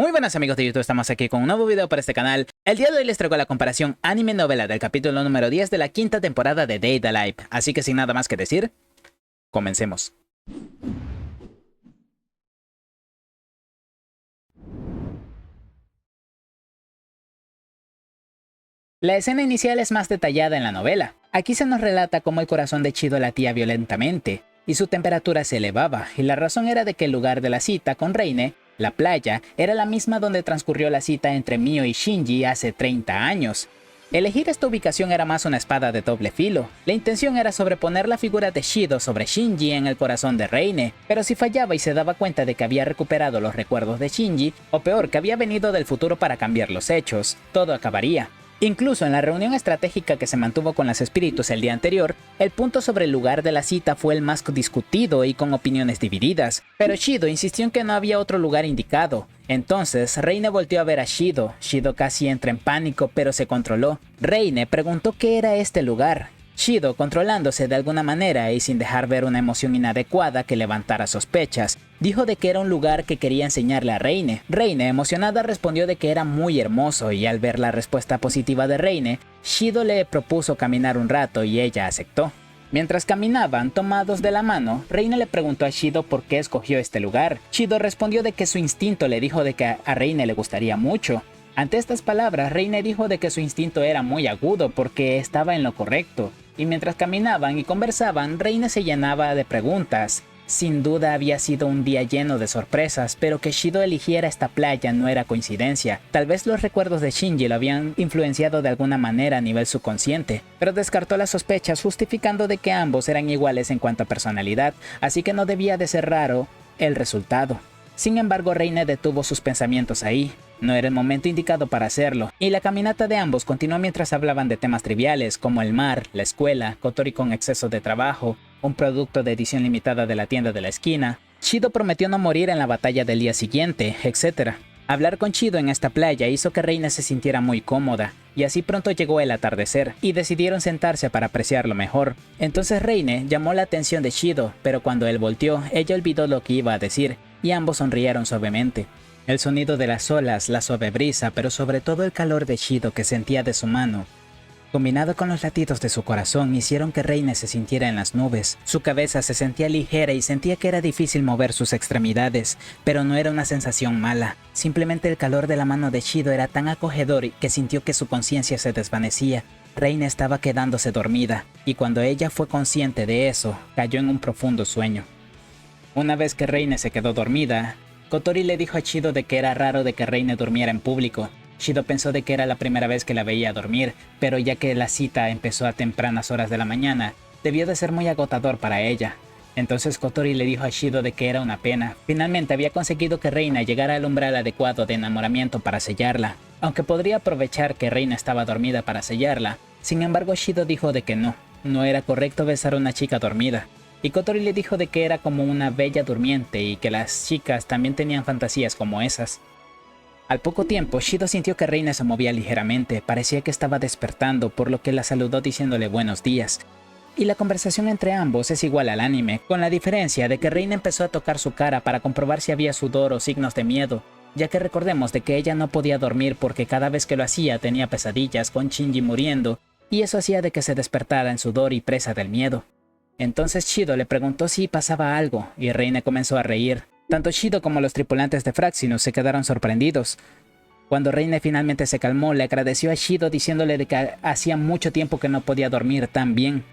Muy buenas amigos de YouTube, estamos aquí con un nuevo video para este canal. El día de hoy les traigo la comparación anime-novela del capítulo número 10 de la quinta temporada de Date a Live. Así que sin nada más que decir, comencemos. La escena inicial es más detallada en la novela. Aquí se nos relata cómo el corazón de Chido latía violentamente y su temperatura se elevaba, y la razón era de que el lugar de la cita con Reine, la playa, era la misma donde transcurrió la cita entre Mio y Shinji hace 30 años. Elegir esta ubicación era más una espada de doble filo. La intención era sobreponer la figura de Shido sobre Shinji en el corazón de Reine, pero si fallaba y se daba cuenta de que había recuperado los recuerdos de Shinji, o peor, que había venido del futuro para cambiar los hechos, todo acabaría. Incluso en la reunión estratégica que se mantuvo con los espíritus el día anterior, el punto sobre el lugar de la cita fue el más discutido y con opiniones divididas, pero Shido insistió en que no había otro lugar indicado. Entonces, Reine volteó a ver a Shido. Shido casi entra en pánico, pero se controló. Reine preguntó qué era este lugar. Shido, controlándose de alguna manera y sin dejar ver una emoción inadecuada que levantara sospechas, dijo de que era un lugar que quería enseñarle a Reine. Reine, emocionada, respondió de que era muy hermoso, y al ver la respuesta positiva de Reine, Shido le propuso caminar un rato y ella aceptó. Mientras caminaban, tomados de la mano, Reine le preguntó a Shido por qué escogió este lugar. Shido respondió de que su instinto le dijo de que a Reine le gustaría mucho. Ante estas palabras, Reine dijo de que su instinto era muy agudo porque estaba en lo correcto, y mientras caminaban y conversaban, Reine se llenaba de preguntas. Sin duda había sido un día lleno de sorpresas, pero que Shido eligiera esta playa no era coincidencia. Tal vez los recuerdos de Shinji lo habían influenciado de alguna manera a nivel subconsciente, pero descartó las sospechas justificando de que ambos eran iguales en cuanto a personalidad, así que no debía de ser raro el resultado. Sin embargo, Reine detuvo sus pensamientos ahí. No era el momento indicado para hacerlo, y la caminata de ambos continuó mientras hablaban de temas triviales como el mar, la escuela, Kotori con exceso de trabajo, un producto de edición limitada de la tienda de la esquina, Shido prometió no morir en la batalla del día siguiente, etc. Hablar con Shido en esta playa hizo que Reine se sintiera muy cómoda, y así pronto llegó el atardecer, y decidieron sentarse para apreciarlo mejor. Entonces Reine llamó la atención de Shido, pero cuando él volteó, ella olvidó lo que iba a decir, y ambos sonrieron suavemente. El sonido de las olas, la suave brisa, pero sobre todo el calor de Shido que sentía de su mano, combinado con los latidos de su corazón, hicieron que Reine se sintiera en las nubes. Su cabeza se sentía ligera y sentía que era difícil mover sus extremidades, pero no era una sensación mala. Simplemente el calor de la mano de Shido era tan acogedor que sintió que su conciencia se desvanecía. Reine estaba quedándose dormida, y cuando ella fue consciente de eso, cayó en un profundo sueño. Una vez que Reine se quedó dormida, Kotori le dijo a Shido de que era raro de que Reine durmiera en público. Shido pensó de que era la primera vez que la veía dormir, pero ya que la cita empezó a tempranas horas de la mañana, debió de ser muy agotador para ella. Entonces Kotori le dijo a Shido de que era una pena. Finalmente había conseguido que Reina llegara al umbral adecuado de enamoramiento para sellarla, aunque podría aprovechar que Reina estaba dormida para sellarla. Sin embargo, Shido dijo de que no era correcto besar a una chica dormida. Y Kotori le dijo de que era como una bella durmiente y que las chicas también tenían fantasías como esas. Al poco tiempo, Shido sintió que Reina se movía ligeramente, parecía que estaba despertando, por lo que la saludó diciéndole buenos días. Y la conversación entre ambos es igual al anime, con la diferencia de que Reina empezó a tocar su cara para comprobar si había sudor o signos de miedo, ya que recordemos de que ella no podía dormir porque cada vez que lo hacía tenía pesadillas con Shinji muriendo, y eso hacía de que se despertara en sudor y presa del miedo. Entonces Shido le preguntó si pasaba algo, y Reine comenzó a reír. Tanto Shido como los tripulantes de Fraxinus se quedaron sorprendidos. Cuando Reine finalmente se calmó, le agradeció a Shido diciéndole de que hacía mucho tiempo que no podía dormir tan bien.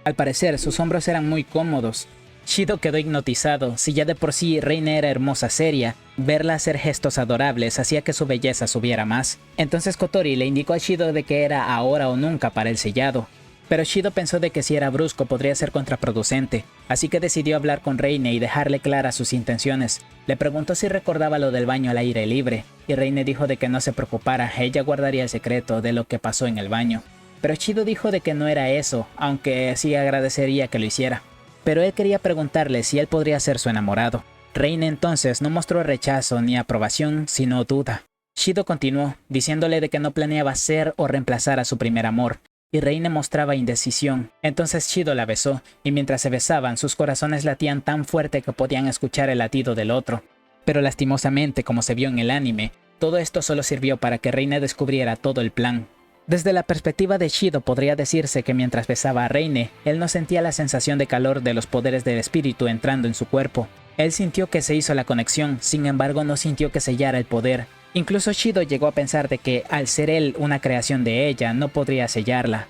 Al parecer, sus hombros eran muy cómodos. Shido quedó hipnotizado. Si ya de por sí Reine era hermosa seria, verla hacer gestos adorables hacía que su belleza subiera más. Entonces Kotori le indicó a Shido de que era ahora o nunca para el sellado. Pero Shido pensó de que si era brusco podría ser contraproducente, así que decidió hablar con Reine y dejarle claras sus intenciones. Le preguntó si recordaba lo del baño al aire libre, y Reine dijo de que no se preocupara, ella guardaría el secreto de lo que pasó en el baño. Pero Shido dijo de que no era eso, aunque sí agradecería que lo hiciera. Pero él quería preguntarle si él podría ser su enamorado. Reine entonces no mostró rechazo ni aprobación, sino duda. Shido continuó, diciéndole de que no planeaba ser o reemplazar a su primer amor, y Reine mostraba indecisión. Entonces Shido la besó, y mientras se besaban sus corazones latían tan fuerte que podían escuchar el latido del otro. Pero lastimosamente, como se vio en el anime, todo esto solo sirvió para que Reine descubriera todo el plan. Desde la perspectiva de Shido podría decirse que mientras besaba a Reine, él no sentía la sensación de calor de los poderes del espíritu entrando en su cuerpo. Él sintió que se hizo la conexión, sin embargo no sintió que sellara el poder. Incluso Shido llegó a pensar de que, al ser él una creación de ella, no podría sellarla.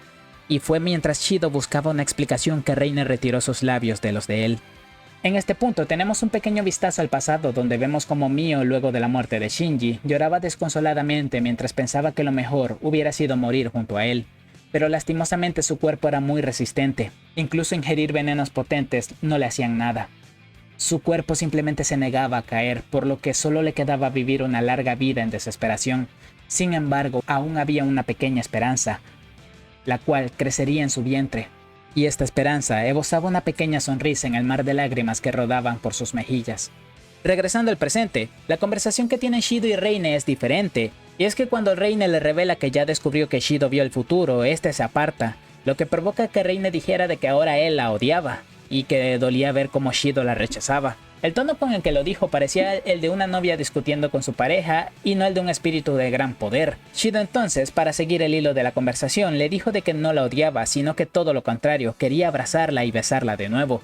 Y fue mientras Shido buscaba una explicación que Reine retiró sus labios de los de él. En este punto tenemos un pequeño vistazo al pasado donde vemos como Mio, luego de la muerte de Shinji, lloraba desconsoladamente mientras pensaba que lo mejor hubiera sido morir junto a él. Pero lastimosamente su cuerpo era muy resistente, incluso ingerir venenos potentes no le hacían nada. Su cuerpo simplemente se negaba a caer, por lo que solo le quedaba vivir una larga vida en desesperación. Sin embargo, aún había una pequeña esperanza, la cual crecería en su vientre. Y esta esperanza esbozaba una pequeña sonrisa en el mar de lágrimas que rodaban por sus mejillas. Regresando al presente, la conversación que tienen Shido y Reine es diferente, y es que cuando Reine le revela que ya descubrió que Shido vio el futuro, este se aparta, lo que provoca que Reine dijera de que ahora él la odiaba, y que dolía ver cómo Shido la rechazaba. El tono con el que lo dijo parecía el de una novia discutiendo con su pareja y no el de un espíritu de gran poder. Shido entonces, para seguir el hilo de la conversación, le dijo de que no la odiaba, sino que todo lo contrario, quería abrazarla y besarla de nuevo.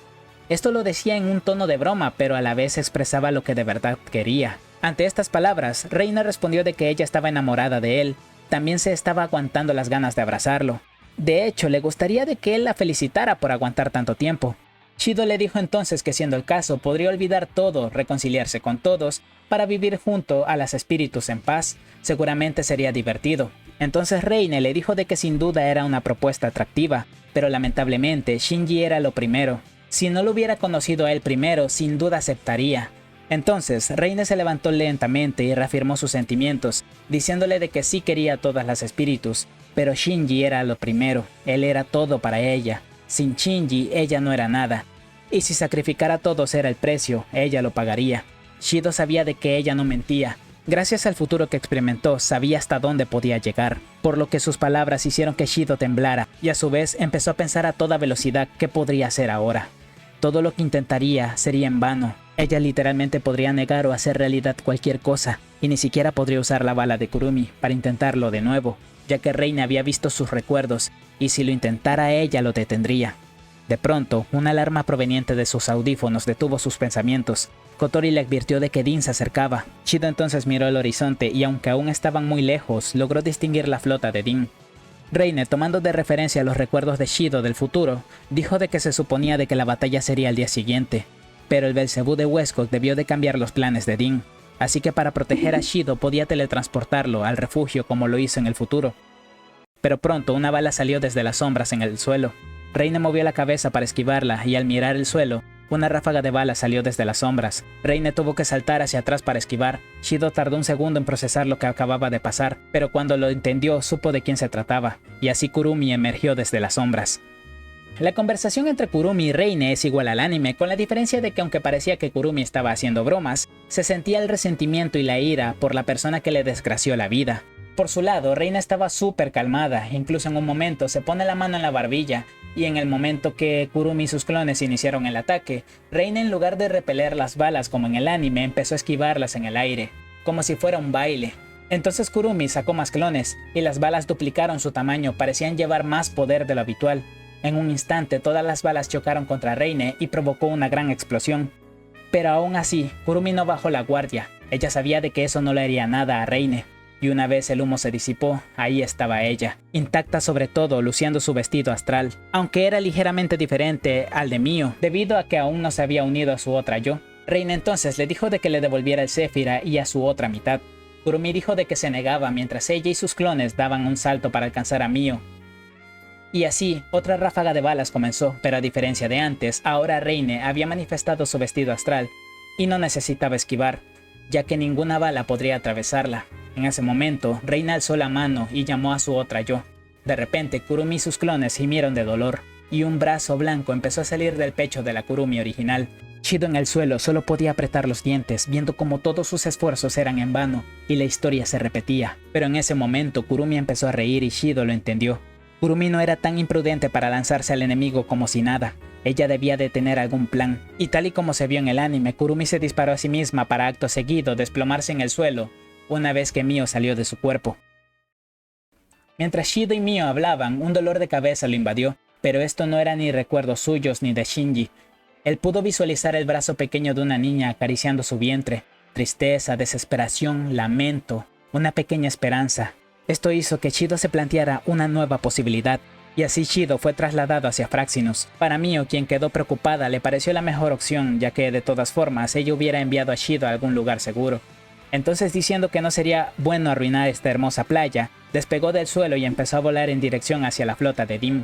Esto lo decía en un tono de broma, pero a la vez expresaba lo que de verdad quería. Ante estas palabras, Reina respondió de que ella estaba enamorada de él. También se estaba aguantando las ganas de abrazarlo. De hecho, le gustaría de que él la felicitara por aguantar tanto tiempo. Shido le dijo entonces que siendo el caso podría olvidar todo, reconciliarse con todos, para vivir junto a los espíritus en paz. Seguramente sería divertido. Entonces Reine le dijo de que sin duda era una propuesta atractiva, pero lamentablemente Shinji era lo primero. Si no lo hubiera conocido a él primero, sin duda aceptaría. Entonces Reine se levantó lentamente y reafirmó sus sentimientos, diciéndole de que sí quería a todas las espíritus, pero Shinji era lo primero, él era todo para ella. Sin Shinji, ella no era nada. Y si sacrificara a todos era el precio, ella lo pagaría. Shido sabía de que ella no mentía. Gracias al futuro que experimentó, sabía hasta dónde podía llegar, por lo que sus palabras hicieron que Shido temblara, y a su vez empezó a pensar a toda velocidad qué podría hacer ahora. Todo lo que intentaría sería en vano. Ella literalmente podría negar o hacer realidad cualquier cosa, y ni siquiera podría usar la bala de Kurumi para intentarlo de nuevo, ya que Reina había visto sus recuerdos, y si lo intentara ella lo detendría. De pronto, una alarma proveniente de sus audífonos detuvo sus pensamientos. Kotori le advirtió de que Din se acercaba. Shido entonces miró el horizonte y aunque aún estaban muy lejos, logró distinguir la flota de Din. Reine, tomando de referencia los recuerdos de Shido del futuro, dijo de que se suponía de que la batalla sería al día siguiente, pero el Belcebú de Westcott debió de cambiar los planes de Din, así que para proteger a Shido podía teletransportarlo al refugio como lo hizo en el futuro. Pero pronto una bala salió desde las sombras en el suelo. Reine movió la cabeza para esquivarla y al mirar el suelo, una ráfaga de bala salió desde las sombras. Reine tuvo que saltar hacia atrás para esquivar. Shido tardó un segundo en procesar lo que acababa de pasar, pero cuando lo entendió supo de quién se trataba, y así Kurumi emergió desde las sombras. La conversación entre Kurumi y Reine es igual al anime, con la diferencia de que aunque parecía que Kurumi estaba haciendo bromas, se sentía el resentimiento y la ira por la persona que le desgració la vida. Por su lado, Reina estaba súper calmada, incluso en un momento se pone la mano en la barbilla, y en el momento que Kurumi y sus clones iniciaron el ataque, Reina en lugar de repeler las balas como en el anime, empezó a esquivarlas en el aire, como si fuera un baile. Entonces Kurumi sacó más clones, y las balas duplicaron su tamaño, parecían llevar más poder de lo habitual. En un instante todas las balas chocaron contra Reine y provocó una gran explosión. Pero aún así, Kurumi no bajó la guardia, ella sabía de que eso no le haría nada a Reine. Y una vez el humo se disipó, ahí estaba ella, intacta sobre todo, luciendo su vestido astral, aunque era ligeramente diferente al de Mio, debido a que aún no se había unido a su otra yo. Reina entonces le dijo de que le devolviera el Séfira y a su otra mitad. Kurumi dijo de que se negaba mientras ella y sus clones daban un salto para alcanzar a Mio. Y así, otra ráfaga de balas comenzó, pero a diferencia de antes, ahora Reine había manifestado su vestido astral y no necesitaba esquivar, ya que ninguna bala podría atravesarla. En ese momento, Reina alzó la mano y llamó a su otra yo. De repente, Kurumi y sus clones gimieron de dolor, y un brazo blanco empezó a salir del pecho de la Kurumi original. Shido en el suelo solo podía apretar los dientes, viendo como todos sus esfuerzos eran en vano, y la historia se repetía. Pero en ese momento, Kurumi empezó a reír y Shido lo entendió. Kurumi no era tan imprudente para lanzarse al enemigo como si nada. Ella debía de tener algún plan, y tal y como se vio en el anime, Kurumi se disparó a sí misma para acto seguido desplomarse en el suelo una vez que Mio salió de su cuerpo. Mientras Shido y Mio hablaban, un dolor de cabeza lo invadió, pero esto no era ni recuerdos suyos ni de Shinji. Él pudo visualizar el brazo pequeño de una niña acariciando su vientre. Tristeza, desesperación, lamento, una pequeña esperanza. Esto hizo que Shido se planteara una nueva posibilidad, y así Shido fue trasladado hacia Fraxinus. Para Mio, quien quedó preocupada, le pareció la mejor opción, ya que de todas formas ella hubiera enviado a Shido a algún lugar seguro. Entonces, diciendo que no sería bueno arruinar esta hermosa playa, despegó del suelo y empezó a volar en dirección hacia la flota de Dim.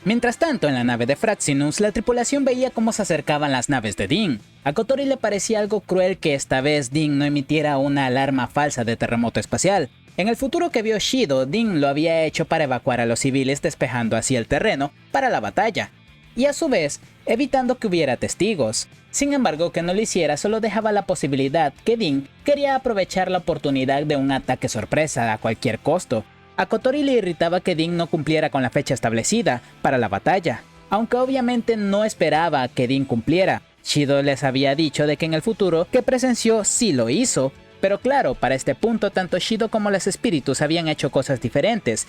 Mientras tanto, en la nave de Fraxinus, la tripulación veía cómo se acercaban las naves de Din. A Kotori le parecía algo cruel que esta vez Din no emitiera una alarma falsa de terremoto espacial. En el futuro que vio Shido, Din lo había hecho para evacuar a los civiles, despejando así el terreno para la batalla, y a su vez evitando que hubiera testigos. Sin embargo, que no lo hiciera solo dejaba la posibilidad que Din quería aprovechar la oportunidad de un ataque sorpresa a cualquier costo. A Kotori le irritaba que Din no cumpliera con la fecha establecida para la batalla, aunque obviamente no esperaba que Din cumpliera. Shido les había dicho de que en el futuro que presenció sí lo hizo, pero claro, para este punto tanto Shido como los espíritus habían hecho cosas diferentes.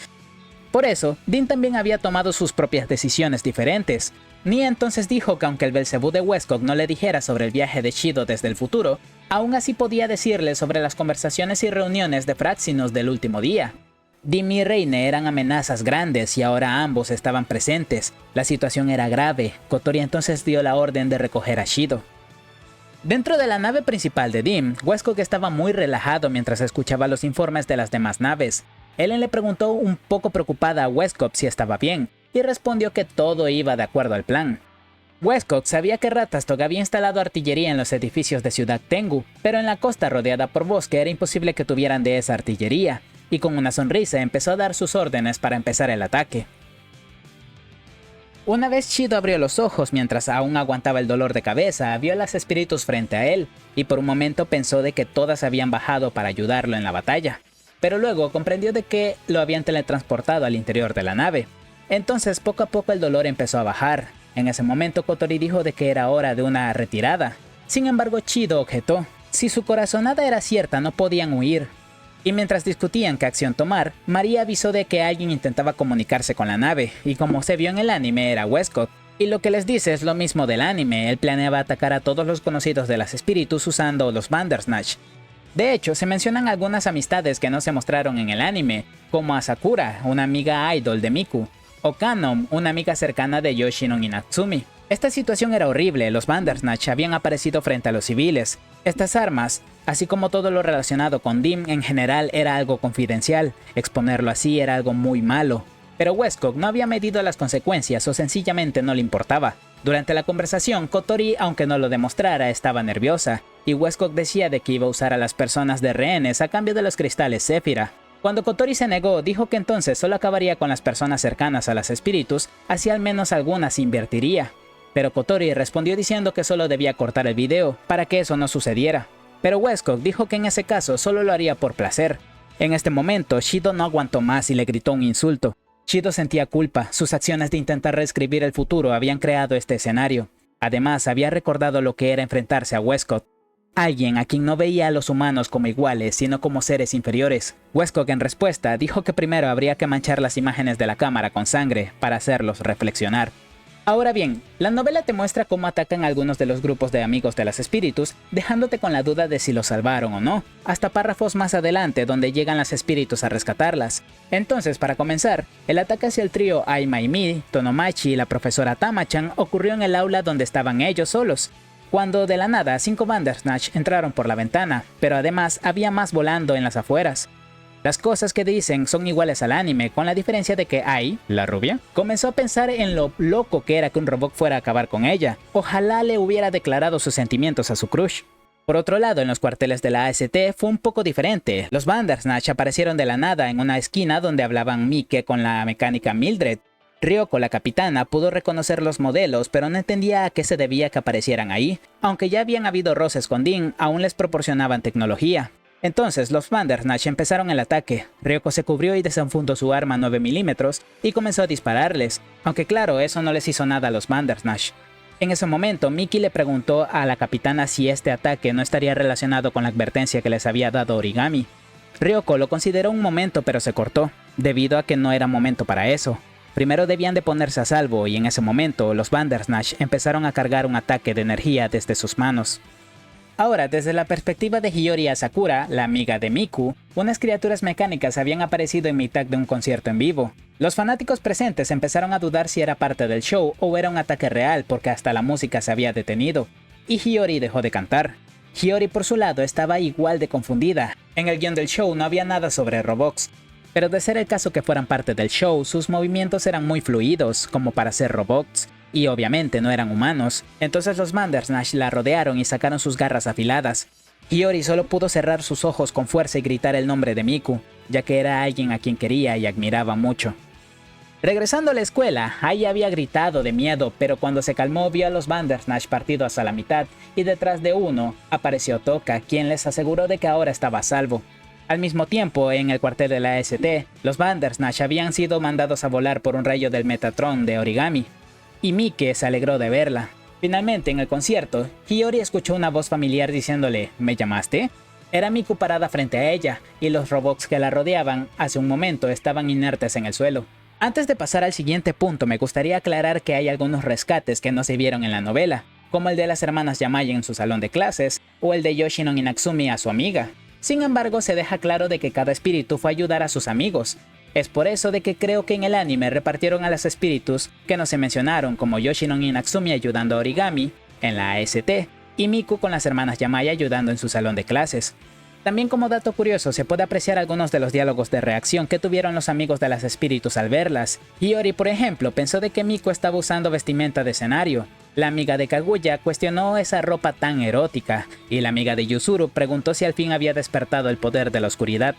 Por eso, Din también había tomado sus propias decisiones diferentes. Nia entonces dijo que aunque el Belcebú de Westcott no le dijera sobre el viaje de Shido desde el futuro, aún así podía decirle sobre las conversaciones y reuniones de Fraxinus del último día. Dim y Reine eran amenazas grandes y ahora ambos estaban presentes. La situación era grave. Kotori entonces dio la orden de recoger a Shido. Dentro de la nave principal de Dim, Westcott estaba muy relajado mientras escuchaba los informes de las demás naves. Ellen le preguntó un poco preocupada a Westcott si estaba bien, y respondió que todo iba de acuerdo al plan. Westcott sabía que Ratatosk había instalado artillería en los edificios de Ciudad Tengu, pero en la costa rodeada por bosque era imposible que tuvieran de esa artillería, y con una sonrisa empezó a dar sus órdenes para empezar el ataque. Una vez Shido abrió los ojos mientras aún aguantaba el dolor de cabeza, vio a los espíritus frente a él, y por un momento pensó de que todas habían bajado para ayudarlo en la batalla. Pero luego comprendió de que lo habían teletransportado al interior de la nave. Entonces poco a poco el dolor empezó a bajar. En ese momento Kotori dijo de que era hora de una retirada. Sin embargo, Shido objetó. Si su corazonada era cierta, no podían huir. Y mientras discutían qué acción tomar, María avisó de que alguien intentaba comunicarse con la nave, y como se vio en el anime era Westcott. Y lo que les dice es lo mismo del anime, él planeaba atacar a todos los conocidos de los espíritus usando los Bandersnatch. De hecho, se mencionan algunas amistades que no se mostraron en el anime, como a Sakura, una amiga idol de Miku, o Kanom, una amiga cercana de Yoshino y Natsumi. Esta situación era horrible, los Bandersnatch habían aparecido frente a los civiles. Estas armas, así como todo lo relacionado con Dim en general, era algo confidencial, exponerlo así era algo muy malo. Pero Westcott no había medido las consecuencias o sencillamente no le importaba. Durante la conversación, Kotori, aunque no lo demostrara, estaba nerviosa, y Westcott decía de que iba a usar a las personas de rehenes a cambio de los cristales Séfira. Cuando Kotori se negó, dijo que entonces solo acabaría con las personas cercanas a los espíritus, así al menos algunas invertiría. Pero Kotori respondió diciendo que solo debía cortar el video, para que eso no sucediera. Pero Westcott dijo que en ese caso solo lo haría por placer. En este momento, Shido no aguantó más y le gritó un insulto. Shido sentía culpa, sus acciones de intentar reescribir el futuro habían creado este escenario. Además, había recordado lo que era enfrentarse a Westcott. Alguien a quien no veía a los humanos como iguales, sino como seres inferiores. Westcott en respuesta dijo que primero habría que manchar las imágenes de la cámara con sangre para hacerlos reflexionar. Ahora bien, la novela te muestra cómo atacan a algunos de los grupos de amigos de los espíritus, dejándote con la duda de si los salvaron o no, hasta párrafos más adelante donde llegan los espíritus a rescatarlas. Entonces, para comenzar, el ataque hacia el trío Ai Maimi, Tonomachi y la profesora Tamachan ocurrió en el aula donde estaban ellos solos, cuando de la nada 5 Bandersnatch entraron por la ventana, pero además había más volando en las afueras. Las cosas que dicen son iguales al anime, con la diferencia de que Ai, la rubia, comenzó a pensar en lo loco que era que un robot fuera a acabar con ella. Ojalá le hubiera declarado sus sentimientos a su crush. Por otro lado, en los cuarteles de la AST fue un poco diferente. Los Bandersnatch aparecieron de la nada en una esquina donde hablaban Mike con la mecánica Mildred. Ryoko, la capitana, pudo reconocer los modelos, pero no entendía a qué se debía que aparecieran ahí. Aunque ya habían habido roces con Din, aún les proporcionaban tecnología. Entonces los Bandersnatch empezaron el ataque. Ryoko se cubrió y desenfundó su arma 9 milímetros y comenzó a dispararles, aunque claro, eso no les hizo nada a los Bandersnatch. En ese momento, Miki le preguntó a la capitana si este ataque no estaría relacionado con la advertencia que les había dado Origami. Ryoko lo consideró un momento pero se cortó, debido a que no era momento para eso. Primero debían de ponerse a salvo y en ese momento los Bandersnatch empezaron a cargar un ataque de energía desde sus manos. Ahora, desde la perspectiva de Hiyori Asakura, la amiga de Miku, unas criaturas mecánicas habían aparecido en mitad de un concierto en vivo. Los fanáticos presentes empezaron a dudar si era parte del show o era un ataque real porque hasta la música se había detenido, y Hiyori dejó de cantar. Hiyori por su lado estaba igual de confundida. En el guión del show no había nada sobre robots, pero de ser el caso que fueran parte del show, sus movimientos eran muy fluidos, como para ser robots. Y obviamente no eran humanos, entonces los Bandersnatch la rodearon y sacaron sus garras afiladas. Hiyori solo pudo cerrar sus ojos con fuerza y gritar el nombre de Miku, ya que era alguien a quien quería y admiraba mucho. Regresando a la escuela, Ai había gritado de miedo, pero cuando se calmó vio a los Bandersnatch partidos a la mitad, y detrás de uno apareció Toka, quien les aseguró de que ahora estaba a salvo. Al mismo tiempo, en el cuartel de la ST, los Bandersnatch habían sido mandados a volar por un rayo del Metatron de Origami, y Mike se alegró de verla. Finalmente, en el concierto, Hiyori escuchó una voz familiar diciéndole ¿me llamaste? Era Miku parada frente a ella, y los robots que la rodeaban hace un momento estaban inertes en el suelo. Antes de pasar al siguiente punto, me gustaría aclarar que hay algunos rescates que no se vieron en la novela, como el de las hermanas Yamai en su salón de clases, o el de Yoshino y Natsumi a su amiga. Sin embargo, se deja claro de que cada espíritu fue a ayudar a sus amigos. Es por eso de que creo que en el anime repartieron a los espíritus que no se mencionaron, como Yoshino y Natsumi ayudando a Origami en la AST, y Miku con las hermanas Yamai ayudando en su salón de clases. También como dato curioso se puede apreciar algunos de los diálogos de reacción que tuvieron los amigos de las espíritus al verlas. Hiyori, por ejemplo, pensó de que Miku estaba usando vestimenta de escenario. La amiga de Kaguya cuestionó esa ropa tan erótica, y la amiga de Yuzuru preguntó si al fin había despertado el poder de la oscuridad.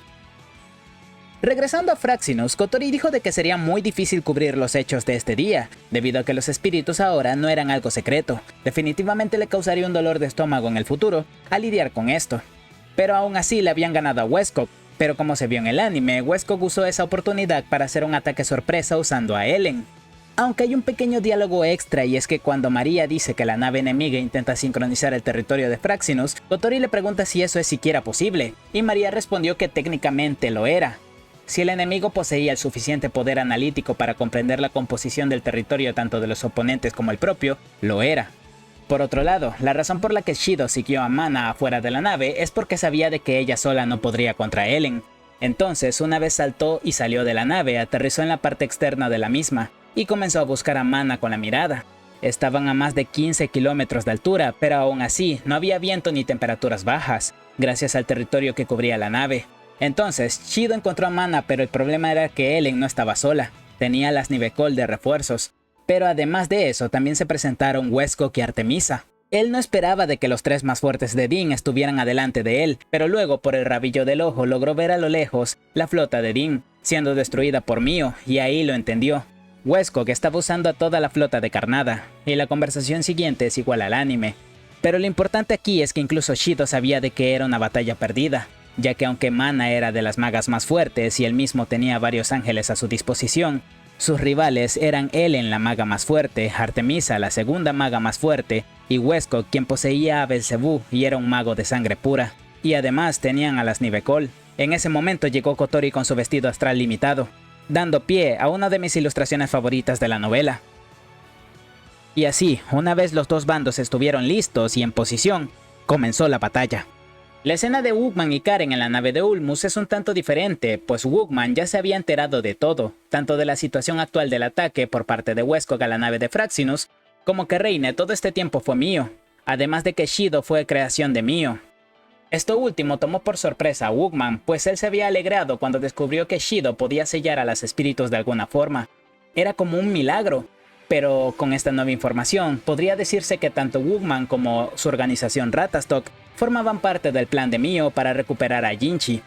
Regresando a Fraxinus, Kotori dijo de que sería muy difícil cubrir los hechos de este día, debido a que los espíritus ahora no eran algo secreto. Definitivamente le causaría un dolor de estómago en el futuro al lidiar con esto. Pero aún así le habían ganado a Westcock, pero como se vio en el anime, Westcock usó esa oportunidad para hacer un ataque sorpresa usando a Ellen. Aunque hay un pequeño diálogo extra y es que cuando María dice que la nave enemiga intenta sincronizar el territorio de Fraxinus, Kotori le pregunta si eso es siquiera posible, y María respondió que técnicamente lo era. Si el enemigo poseía el suficiente poder analítico para comprender la composición del territorio tanto de los oponentes como el propio, lo era. Por otro lado, la razón por la que Shido siguió a Mana afuera de la nave es porque sabía de que ella sola no podría contra Ellen. Entonces, una vez saltó y salió de la nave, aterrizó en la parte externa de la misma, y comenzó a buscar a Mana con la mirada. Estaban a más de 15 kilómetros de altura, pero aún así no había viento ni temperaturas bajas, gracias al territorio que cubría la nave. Entonces, Shido encontró a Mana, pero el problema era que Ellen no estaba sola, tenía las Nivecol de refuerzos. Pero además de eso, también se presentaron Westcock y Artemisa. Él no esperaba de que los tres más fuertes de Dean estuvieran adelante de él, pero luego por el rabillo del ojo logró ver a lo lejos la flota de Dean, siendo destruida por Mio, y ahí lo entendió. Westcock estaba usando a toda la flota de Carnada, y la conversación siguiente es igual al anime. Pero lo importante aquí es que incluso Shido sabía de que era una batalla perdida, ya que aunque Mana era de las magas más fuertes y él mismo tenía varios ángeles a su disposición, sus rivales eran Ellen, la maga más fuerte, Artemisa, la segunda maga más fuerte, y Westcock, quien poseía a Belzebú y era un mago de sangre pura. Y además tenían a las Nivecol. En ese momento llegó Kotori con su vestido astral limitado, dando pie a una de mis ilustraciones favoritas de la novela. Y así, una vez los dos bandos estuvieron listos y en posición, comenzó la batalla. La escena de Wookman y Karen en la nave de Ulmus es un tanto diferente, pues Wookman ya se había enterado de todo, tanto de la situación actual del ataque por parte de Westcock a la nave de Fraxinus, como que Reine todo este tiempo fue Mio, además de que Shido fue creación de Mio. Esto último tomó por sorpresa a Wookman, pues él se había alegrado cuando descubrió que Shido podía sellar a los espíritus de alguna forma. Era como un milagro, pero con esta nueva información podría decirse que tanto Wookman como su organización Ratastock formaban parte del plan de Mio para recuperar a Jinchi.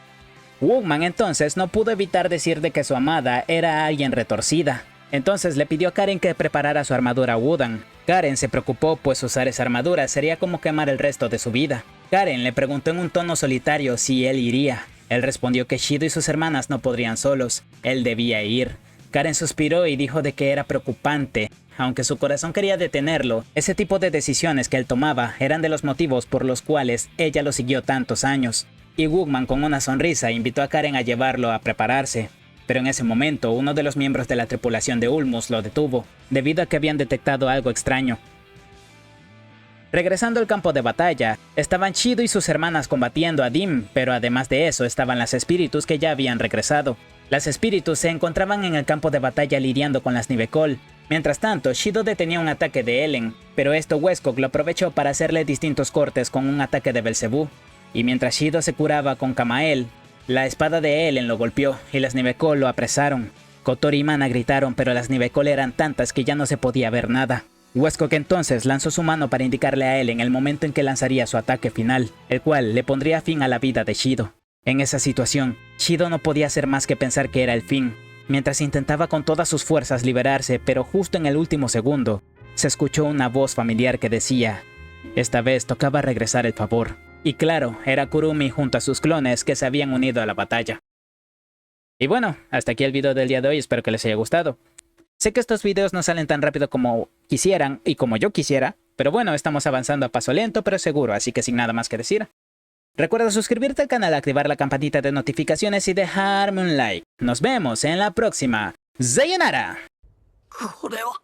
Wookman entonces no pudo evitar decir de que su amada era alguien retorcida. Entonces le pidió a Karen que preparara su armadura Woodan. Karen se preocupó pues usar esa armadura sería como quemar el resto de su vida. Karen le preguntó en un tono solitario si él iría. Él respondió que Shido y sus hermanas no podrían solos, él debía ir. Karen suspiró y dijo de que era preocupante. Aunque su corazón quería detenerlo, ese tipo de decisiones que él tomaba eran de los motivos por los cuales ella lo siguió tantos años. Y Wookman, con una sonrisa, invitó a Karen a llevarlo a prepararse. Pero en ese momento, uno de los miembros de la tripulación de Ulmus lo detuvo, debido a que habían detectado algo extraño. Regresando al campo de batalla, estaban Shido y sus hermanas combatiendo a Dim, pero además de eso estaban las espíritus que ya habían regresado. Las espíritus se encontraban en el campo de batalla lidiando con las Nivecol. Mientras tanto, Shido detenía un ataque de Ellen, pero esto Westcock lo aprovechó para hacerle distintos cortes con un ataque de Belzebú. Y mientras Shido se curaba con Kamael, la espada de Ellen lo golpeó y las Nivecol lo apresaron. Kotori y Mana gritaron, pero las Nivecol eran tantas que ya no se podía ver nada. Westcock entonces lanzó su mano para indicarle a Ellen el momento en que lanzaría su ataque final, el cual le pondría fin a la vida de Shido. En esa situación, Shido no podía hacer más que pensar que era el fin. Mientras intentaba con todas sus fuerzas liberarse, pero justo en el último segundo, se escuchó una voz familiar que decía: esta vez tocaba regresar el favor. Y claro, era Kurumi junto a sus clones que se habían unido a la batalla. Y bueno, hasta aquí el video del día de hoy, espero que les haya gustado. Sé que estos videos no salen tan rápido como quisieran y como yo quisiera, pero bueno, estamos avanzando a paso lento pero seguro, así que sin nada más que decir. Recuerda suscribirte al canal, activar la campanita de notificaciones y dejarme un like. Nos vemos en la próxima. ¡Sayonara! これは